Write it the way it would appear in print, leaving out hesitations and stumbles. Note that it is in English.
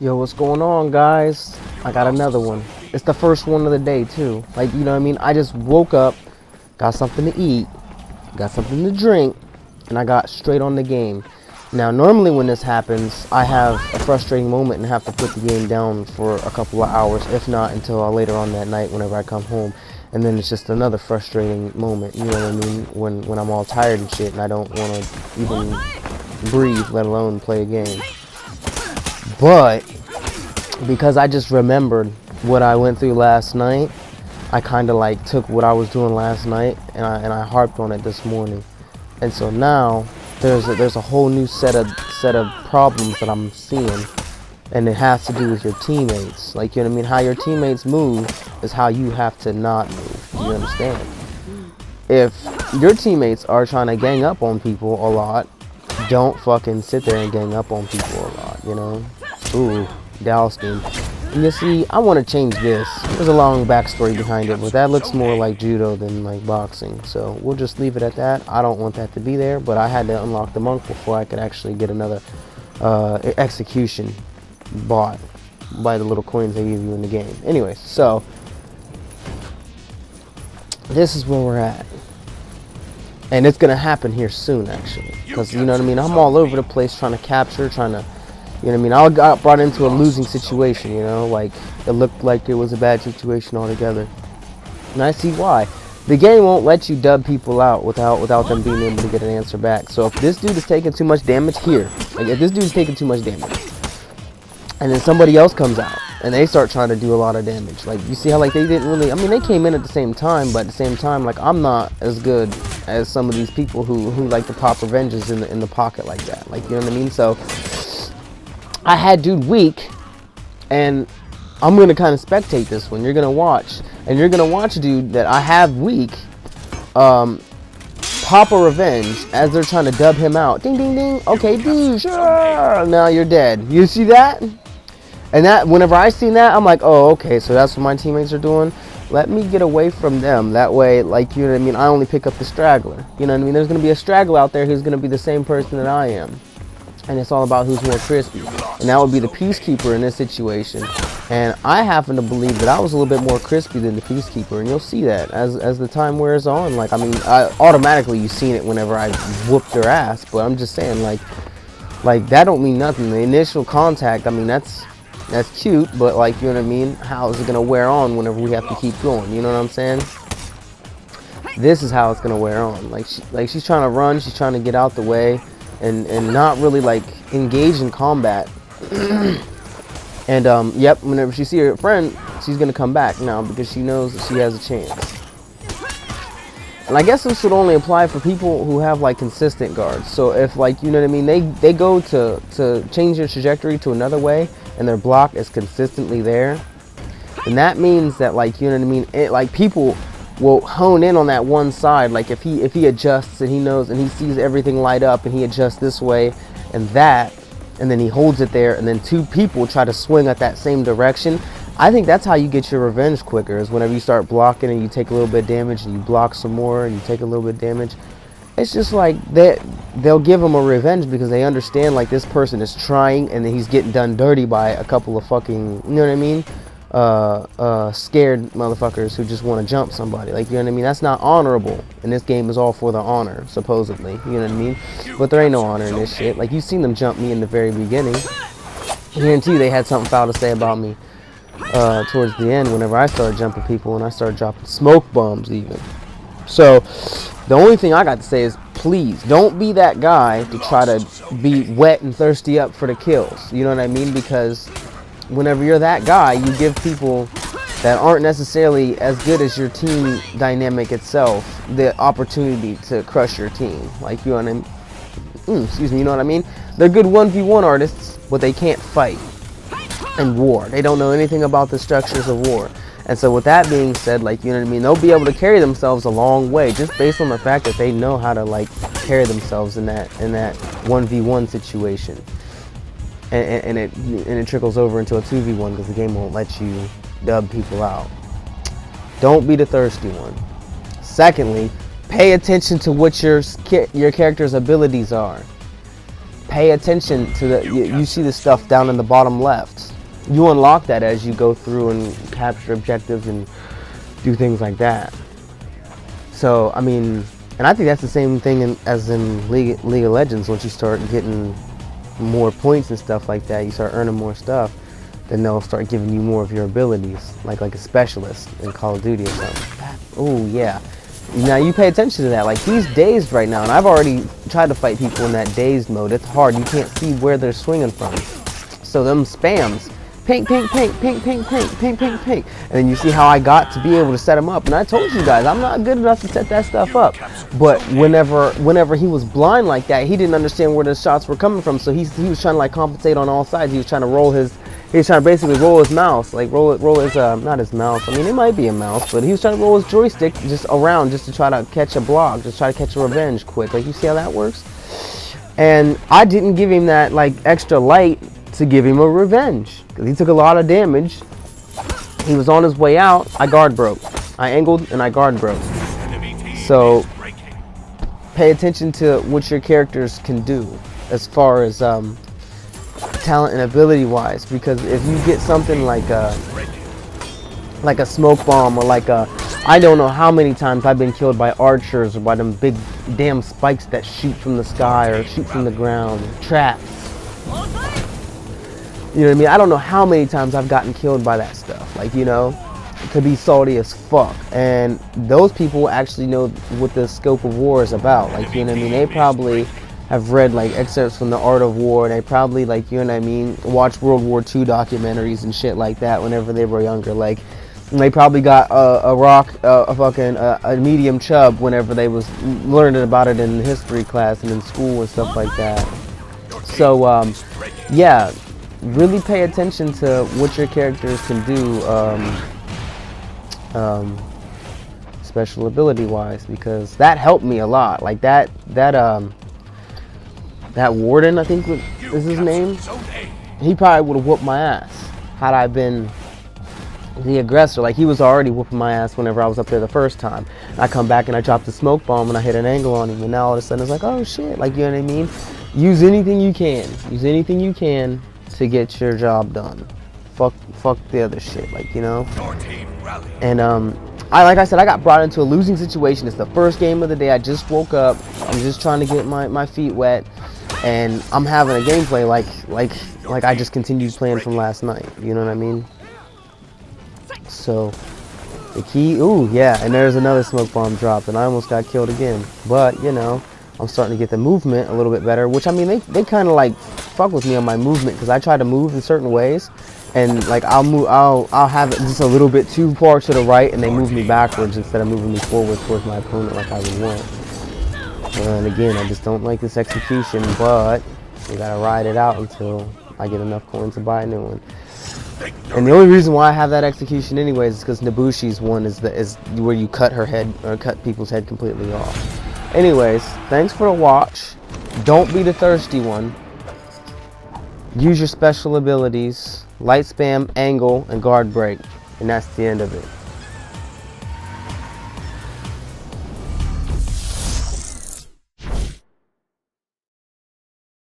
Yo, what's going on, guys? I got another one. It's the first one of the day, too. Like, you know what I mean? I just woke up, got something to eat, got something to drink, and I got straight on the game. Now, normally when this happens, I have a frustrating moment and have to put the game down for a couple of hours, if not until later on that night whenever I come home. And then it's just another frustrating moment, you know what I mean? When I'm all tired and shit and I don't want to even breathe, let alone play a game. But because I just remembered what I went through last night, I kind of like took what I was doing last night and I harped on it this morning. And so now there's a whole new set of problems that I'm seeing, and it has to do with your teammates. Like, you know what I mean? How your teammates move is how you have to not move. You understand? If your teammates are trying to gang up on people a lot, don't fucking sit there and gang up on people a lot, you know? Ooh, Dallas game. And you see, I want to change this. There's a long backstory behind it, but that looks more like judo than like boxing. So we'll just leave it at that. I don't want that to be there, but I had to unlock the monk before I could actually get another execution bought by the little coins they give you in the game. Anyways, so this is where we're at. And it's going to happen here soon, actually. Because, you know what I mean? I'm all over the place trying to capture, trying to, you know what I mean? I got brought into a losing situation, you know? Like, it looked like it was a bad situation altogether. And I see why. The game won't let you dub people out without them being able to get an answer back. So if this dude is taking too much damage here, like if this dude is taking too much damage, and then somebody else comes out, and they start trying to do a lot of damage. Like, you see how, like, they didn't really, I mean, they came in at the same time, but at the same time, like, I'm not as good as some of these people who like to pop revenges in the pocket like that. Like, you know what I mean? So, I had dude weak, and I'm going to kind of spectate this one. You're going to watch, and you're going to watch dude that I have weak, pop a revenge as they're trying to dub him out. Ding, ding, ding. Okay, dude, sure. Now you're dead. You see that? And that, whenever I seen that, I'm like, oh, okay, so that's what my teammates are doing. Let me get away from them. That way, like, you know what I mean, I only pick up the straggler. You know what I mean? There's going to be a straggler out there who's going to be the same person that I am. And it's all about who's more crispy. And that would be the peacekeeper in this situation. And I happen to believe that I was a little bit more crispy than the peacekeeper. And you'll see that as the time wears on. Like, I mean, automatically you've seen it whenever I whooped their ass. But I'm just saying, like that don't mean nothing. The initial contact, I mean, that's cute, but like, you know what I mean? How is it gonna wear on whenever we have to keep going? You know what I'm saying? This is how it's gonna wear on. Like she's trying to run, she's trying to get out the way, and not really like engage in combat. And yep, whenever she sees her friend, she's gonna come back now because she knows that she has a chance. And I guess this would only apply for people who have like consistent guards. So if, like, you know what I mean, they go to change their trajectory to another way, and their block is consistently there, and that means that, like, you know what I mean, it, like, people will hone in on that one side. Like, if he adjusts and he knows and he sees everything light up and he adjusts this way and that, and then he holds it there, and then two people try to swing at that same direction, I think that's how you get your revenge quicker, is whenever you start blocking and you take a little bit of damage and you block some more and you take a little bit of damage. It's just like they'll give him a revenge because they understand, like, this person is trying and then he's getting done dirty by a couple of fucking, you know what I mean, scared motherfuckers who just want to jump somebody. Like, you know what I mean? That's not honorable. And this game is all for the honor, supposedly. You know what I mean? But there ain't no honor in this shit. Like, you've seen them jump me in the very beginning. I guarantee you they had something foul to say about me towards the end whenever I started jumping people and I started dropping smoke bombs even. So the only thing I got to say is, please don't be that guy to try to be wet and thirsty up for the kills. You know what I mean? Because whenever you're that guy, you give people that aren't necessarily as good as your team dynamic itself the opportunity to crush your team. Like, you know what I mean? Excuse me, you know what I mean? They're good 1v1 artists, but they can't fight in war. They don't know anything about the structures of war. And so with that being said, like, you know what I mean, they'll be able to carry themselves a long way just based on the fact that they know how to, like, carry themselves in that 1v1 situation. And it trickles over into a 2v1 because the game won't let you dub people out. Don't be the thirsty one. Secondly, pay attention to what your character's abilities are. Pay attention to you see the stuff down in the bottom left. you unlock that as you go through and capture objectives and do things like that. So I mean, and I think that's the same thing as in League of Legends. Once you start getting more points and stuff like that, you start earning more stuff, then they'll start giving you more of your abilities, like a specialist in Call of Duty or something. Oh yeah. Now you pay attention to that. Like, he's dazed right now, and I've already tried to fight people in that dazed mode. It's hard. You can't see where they're swinging from. So them spams, pink, pink, pink, pink, pink, pink, pink, pink, pink, and then you see how I got to be able to set them up. And I told you guys, I'm not good enough to set that stuff up. But whenever he was blind like that, he didn't understand where the shots were coming from. So he was trying to like compensate on all sides. He was trying to roll his. He was trying to basically roll his mouse, like roll his, not his mouse, I mean, it might be a mouse, but he was trying to roll his joystick just around just to try to catch a block, just try to catch a revenge quick. Like, you see how that works? And I didn't give him that, like, extra light to give him a revenge, because he took a lot of damage. He was on his way out, I guard broke. I angled and I guard broke. So, pay attention to what your characters can do as far as, talent and ability wise, because if you get something like a smoke bomb, or like a, I don't know how many times I've been killed by archers or by them big damn spikes that shoot from the sky or shoot from the ground, traps. You know what I mean? I don't know how many times I've gotten killed by that stuff. Like, you know, it could be salty as fuck. And those people actually know what the scope of war is about. Like, you know what I mean? They probably have read like excerpts from The Art of War, and they probably, like, you know what I mean, watched World War II documentaries and shit like that whenever they were younger. Like, they probably got a medium chub whenever they was learning about it in history class and in school and stuff like that. So yeah, really pay attention to what your characters can do special ability wise, because that helped me a lot. Like that warden, I think is his name, he probably would have whooped my ass had I been the aggressor. Like, he was already whooping my ass whenever I was up there the first time. I come back and I drop the smoke bomb and I hit an angle on him, and now all of a sudden it's like, oh shit, like, you know what I mean? Use anything you can to get your job done. Fuck the other shit, like, you know. And like I said, I got brought into a losing situation. It's the first game of the day. I just woke up. I'm just trying to get my feet wet, and I'm having a gameplay like I just continued playing from last night. You know what I mean? So the key, ooh yeah, and there's another smoke bomb dropped, and I almost got killed again. But you know, I'm starting to get the movement a little bit better, which, I mean, they kind of like fuck with me on my movement, because I try to move in certain ways, and like I'll have it just a little bit too far to the right, and they move me backwards instead of moving me forward towards my opponent like I would want. And again, I just don't like this execution, but you gotta ride it out until I get enough coins to buy a new one. And the only reason why I have that execution anyways is because Nabushi's one is where you cut her head, or cut people's head completely off. Anyways, thanks for the watch. Don't be the thirsty one. Use your special abilities, light spam, angle, and guard break, and that's the end of it.